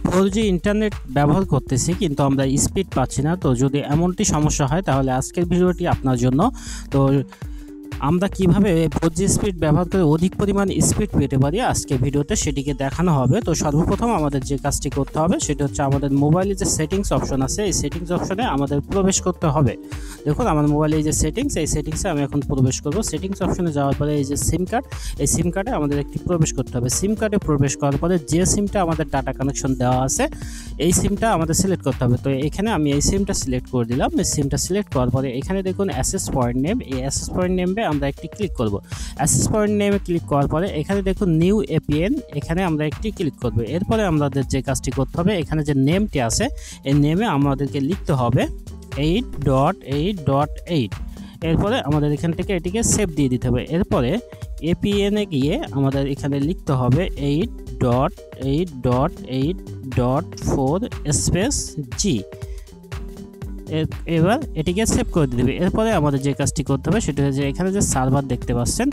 4G internet ব্যবহার করতেছি কিন্তু আমরা স্পিড পাচ্ছি না। তো যদি এমনটি সমস্যা হয় তাহলে আজকের ভিডিওটি আপনার জন্য। তো আমরা কিভাবে 4G স্পিড ব্যবহার করে অধিক পরিমাণ স্পিড পেতে পারি আজকে ভিডিওতে সেটিকে দেখানো হবে। তো সর্বপ্রথম আমাদের যে কাজটি করতে হবে সেটি হচ্ছে আমাদের মোবাইলে যে সেটিংস অপশন আছে এই সেটিংস অপশনে আমাদের প্রবেশ করতে হবে। দেখুন আমার মোবাইলে এই যে সেটিংস, এই সেটিংসে আমি এখন প্রবেশ করব। সেটিংস অপশনে যাওয়ার পরে এই যে সিম কার্ড, এই সিম কার্ডে আমাদের একটি প্রবেশ করতে হবে। সিম কার্ডে প্রবেশ করার পরে যে সিমটা আমাদের ডাটা কানেকশন দেওয়া আছে এই সিমটা আমাদের সিলেক্ট করতে হবে। তো এখানে আমি এই সিমটা সিলেক্ট করে দিলাম। এই সিমটা সিলেক্ট করার পরে এখানে দেখুন অ্যাক্সেস পয়েন্ট নেম, এই অ্যাক্সেস পয়েন্ট নেমে আমরা একটি ক্লিক করব। অ্যাক্সেস পয়েন্ট নেমে ক্লিক করার পরে এখানে দেখুন নিউ এপিএন, এখানে আমরা একটি ক্লিক করব। এরপরে আমাদের যে কাজটি করতে হবে এখানে যে নেমটি আছে এই নেমে আমাদেরকে লিখতে হবে 8.8.8। এরপরে আমাদের এখান থেকে এটিকে সেভ দিয়ে দিতে হবে। এরপরে এপিএনে গিয়ে আমাদের এখানে লিখতে হবে 8.8.8.4 স্পেস জি। এবার এটিকে সেভ করে দিবে। এরপরে আমাদের যে কাজটি করতে হবে সেটা হচ্ছে এখানে যে সার্ভার দেখতে পাচ্ছেন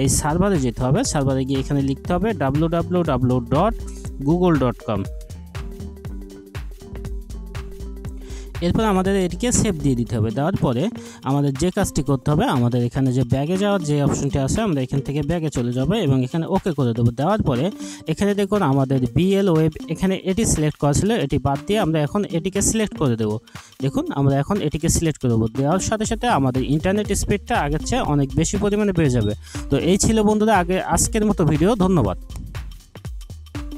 এই সার্ভারে যেতে হবে। সার্ভারে গিয়ে এখানে লিখতে হবে www.google.com। এরপর আমাদের এটিকে সেভ দিয়ে দিতে হবে। দেওয়ার পরে আমাদের যে কাজটি করতে হবে আমাদের এখানে যে ব্যাগে যাওয়ার যে অপশনটি আছে আমরা এখান থেকে ব্যাগে চলে যাব এবং এখানে ওকে করে দেবো। দেওয়ার পরে এখানে দেখুন আমাদের বিএল ওয়েব, এখানে এটি সিলেক্ট করা ছিল, এটি বাদ দিয়ে আমরা এখন এটিকে সিলেক্ট করে দেবো। দেখুন আমরা এখন এটিকে সিলেক্ট করে দেবো। দেওয়ার সাথে সাথে আমাদের ইন্টারনেট স্পিডটা আগের চেয়ে অনেক বেশি পরিমাণে বেড়ে যাবে। তো এই ছিল বন্ধুরা আজকের মতো ভিডিও। ধন্যবাদ।